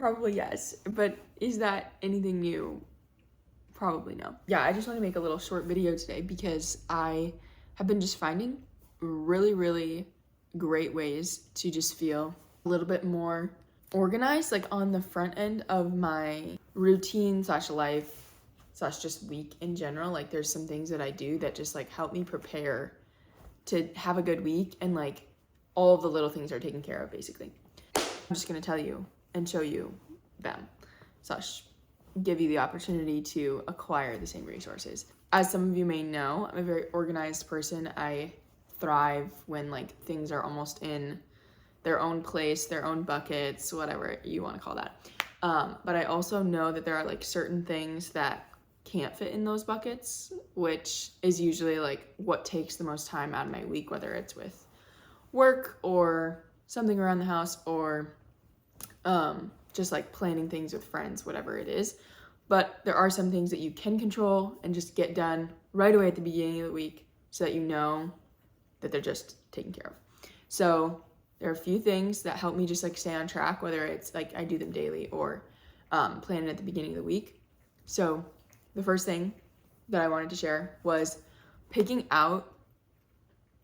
probably yes. But is that anything new? Probably no. Yeah, I just want to make a little short video today because I have been just finding really, really great ways to just feel a little bit more organized, like on the front end of my routine / life / just week in general. Like there's some things that I do that just like help me prepare to have a good week, and like all of the little things are taken care of basically. I'm just gonna tell you and show you them / give you the opportunity to acquire the same resources. As some of you may know, I'm a very organized person. I thrive when like things are almost in their own place, their own buckets, whatever you want to call that. But I also know that there are like certain things that can't fit in those buckets, which is usually like what takes the most time out of my week, whether it's with work or something around the house or just like planning things with friends, whatever it is. But there are some things that you can control and just get done right away at the beginning of the week so that you know that they're just taken care of. So there are a few things that help me just like stay on track, whether it's like I do them daily or plan it at the beginning of the week. So the first thing that I wanted to share was picking out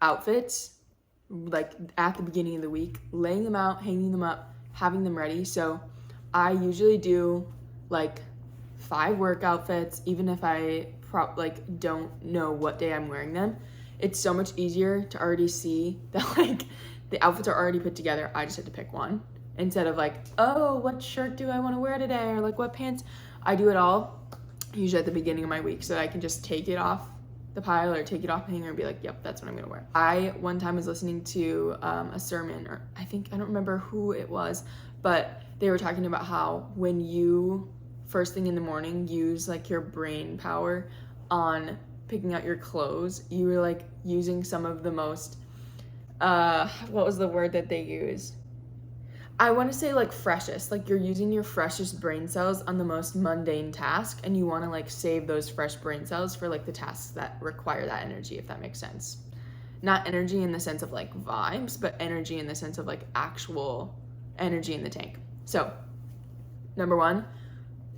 outfits like at the beginning of the week, laying them out, hanging them up, having them ready. So I usually do like 5 work outfits, even if I don't know what day I'm wearing them. It's so much easier to already see that like the outfits are already put together. I just have to pick one instead of like, oh, what shirt do I want to wear today? Or like what pants? I do it all usually at the beginning of my week so that I can just take it off the pile or take it off the hanger and be like, yep, that's what I'm gonna wear. I one time was listening to a sermon, or I don't remember who it was, but they were talking about how when you first thing in the morning use like your brain power on picking out your clothes, you were like using some of the most what was the word that they used? I want to say like freshest, like you're using your freshest brain cells on the most mundane task, and you want to like save those fresh brain cells for like the tasks that require that energy, if that makes sense. Not energy in the sense of like vibes, but energy in the sense of like actual energy in the tank. So number 1,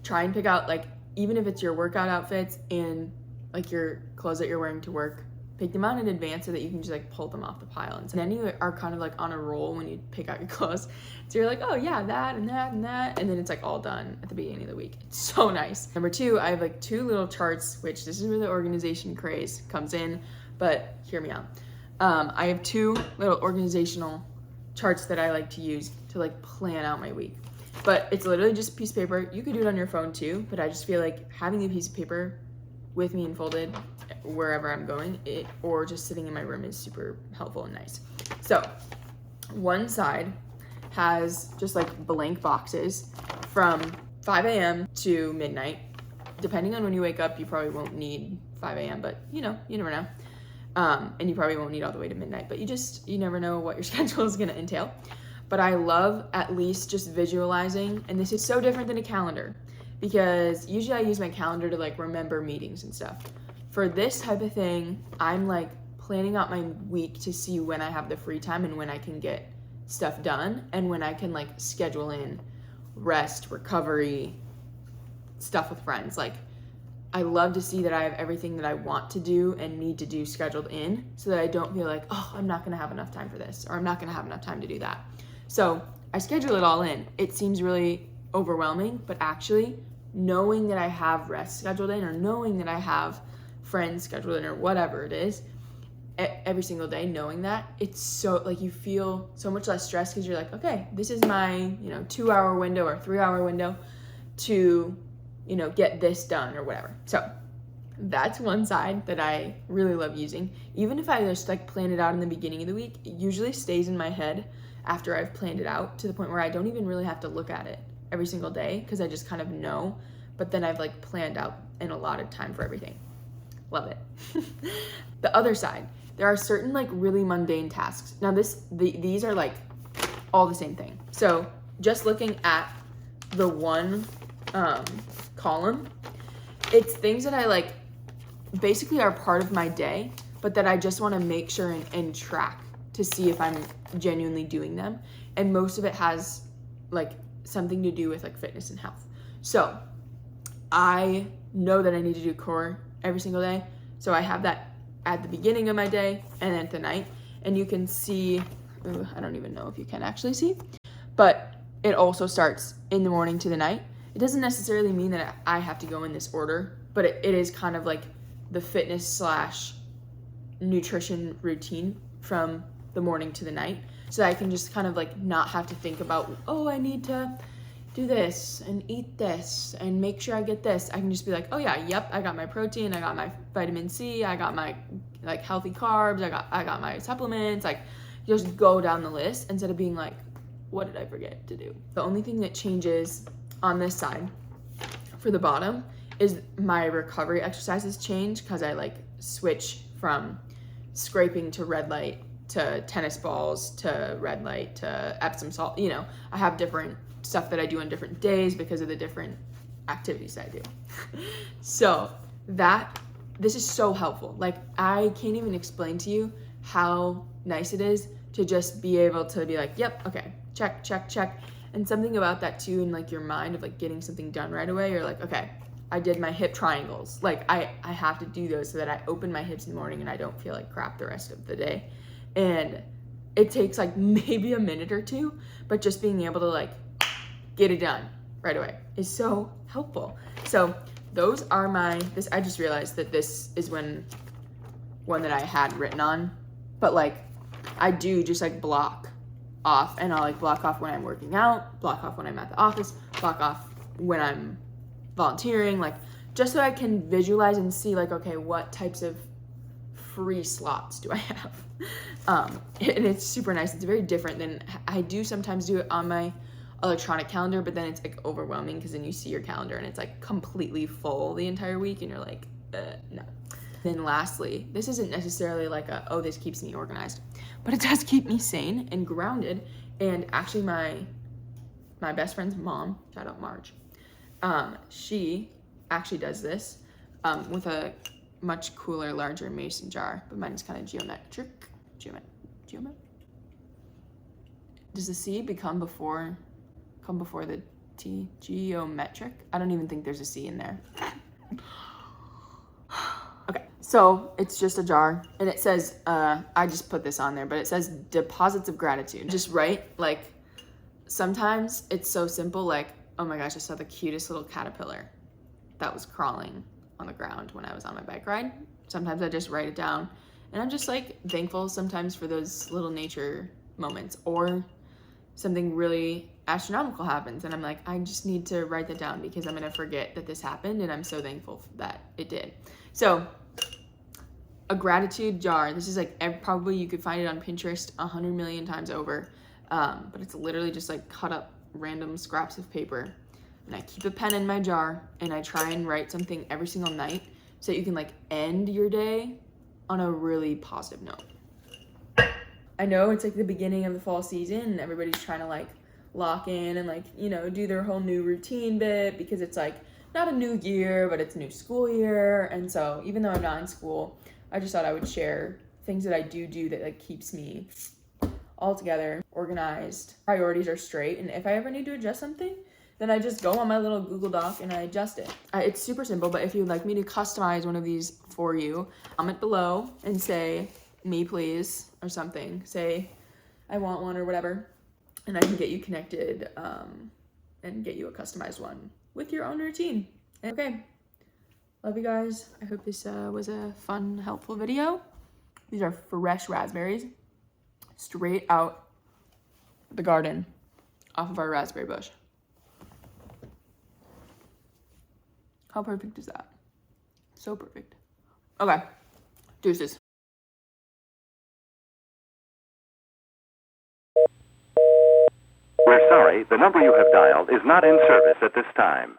try and pick out like, even if it's your workout outfits and like your clothes that you're wearing to work, pick them out in advance so that you can just like pull them off the pile. And then you are kind of like on a roll when you pick out your clothes. So you're like, oh yeah, that and that and that. And then it's like all done at the beginning of the week. It's so nice. Number 2, I have like 2 little charts, which this is where the organization craze comes in, but hear me out. I have 2 little organizational charts that I like to use to like plan out my week. But it's literally just a piece of paper. You could do it on your phone too, but I just feel like having a piece of paper with me and folded wherever I'm going, or just sitting in my room is super helpful and nice. So one side has just like blank boxes from 5 a.m. to midnight. Depending on when you wake up, you probably won't need 5 a.m., but you never know. And you probably won't need all the way to midnight, but you never know what your schedule is going to entail. But I love at least just visualizing, and this is so different than a calendar, because usually I use my calendar to like remember meetings and stuff. For this type of thing, I'm like planning out my week to see when I have the free time and when I can get stuff done and when I can like schedule in rest, recovery, stuff with friends. Like I love to see that I have everything that I want to do and need to do scheduled in so that I don't feel like, oh, I'm not gonna have enough time for this, or I'm not gonna have enough time to do that. So I schedule it all in. It seems really overwhelming, but actually knowing that I have rest scheduled in, or knowing that I have friends scheduled in, or whatever it is, every single day, knowing that, it's so like you feel so much less stressed because you're like, okay, this is my 2-hour window or 3-hour window to get this done or whatever. So that's one side that I really love using. Even if I just like plan it out in the beginning of the week, it usually stays in my head after I've planned it out to the point where I don't even really have to look at it every single day because I just kind of know, but then I've like planned out and allotted time for everything. Love it. The other side, there are certain like really mundane tasks. Now these are like all the same thing. So just looking at the one column, it's things that I like basically are part of my day, but that I just want to make sure and track to see if I'm genuinely doing them. And most of it has like something to do with like fitness and health. So I know that I need to do core every single day. So I have that at the beginning of my day and then at the night. And you can see, I don't even know if you can actually see, but it also starts in the morning to the night. It doesn't necessarily mean that I have to go in this order, but it is kind of like the fitness / nutrition routine from the morning to the night. So I can just kind of like not have to think about, oh, I need to do this and eat this and make sure I get this. I can just be like, oh yeah, yep, I got my protein, I got my vitamin C, I got my like healthy carbs, I got my supplements. Like just go down the list instead of being like, what did I forget to do? The only thing that changes on this side for the bottom is my recovery exercises change because I like switch from scraping to red light to tennis balls to red light to Epsom salt. You know, I have different stuff that I do on different days because of the different activities I do. So this is so helpful. Like I can't even explain to you how nice it is to just be able to be like, yep, okay, check, check, check. And something about that too in like your mind of like getting something done right away. You're like, okay, I did my hip triangles. Like I have to do those so that I open my hips in the morning and I don't feel like crap the rest of the day. And it takes like maybe a minute or two, but just being able to like get it done right away is so helpful. So those are I just realized that this is one that I had written on, but like I do just like block off, and I'll like block off when I'm working out, block off when I'm at the office, block off when I'm volunteering, like just so I can visualize and see like, okay, what types of free slots do I have? And it's super nice. It's very different than I do sometimes do it on my electronic calendar, but then it's like overwhelming because then you see your calendar and it's like completely full the entire week and you're like, no. Then lastly, this isn't necessarily like oh, this keeps me organized, but it does keep me sane and grounded. And actually my best friend's mom, shout out Marge, she actually does this with a much cooler, larger mason jar, but mine's kind of geometric. Does the C come before the T? Geometric? I don't even think there's a C in there. Okay, so it's just a jar, and it says, I just put this on there, but it says deposits of gratitude. Just write, like, sometimes it's so simple, like, oh my gosh, I saw the cutest little caterpillar that was crawling on the ground when I was on my bike ride. Sometimes I just write it down, and I'm just like thankful sometimes for those little nature moments, or something really astronomical happens and I'm like, I just need to write that down because I'm gonna forget that this happened, and I'm so thankful that it did. So a gratitude jar, this is like probably you could find it on Pinterest 100 million times over, but it's literally just like cut up random scraps of paper, and I keep a pen in my jar and I try and write something every single night so that you can like end your day on a really positive note. I know it's like the beginning of the fall season and everybody's trying to like lock in and like, you know, do their whole new routine bit because it's like not a new year, but it's a new school year. And so even though I'm not in school, I just thought I would share things that I do that like keeps me all together, organized, priorities are straight. And if I ever need to adjust something, then I just go on my little Google Doc and I adjust it. It's super simple, but if you'd like me to customize one of these for you, comment below and say, me please, or something. Say, I want one or whatever, and I can get you connected and get you a customized one with your own routine. Okay, love you guys. I hope this was a fun, helpful video. These are fresh raspberries, straight out the garden, off of our raspberry bush. How perfect is that? So perfect. Okay, deuces. We're sorry, the number you have dialed is not in service at this time.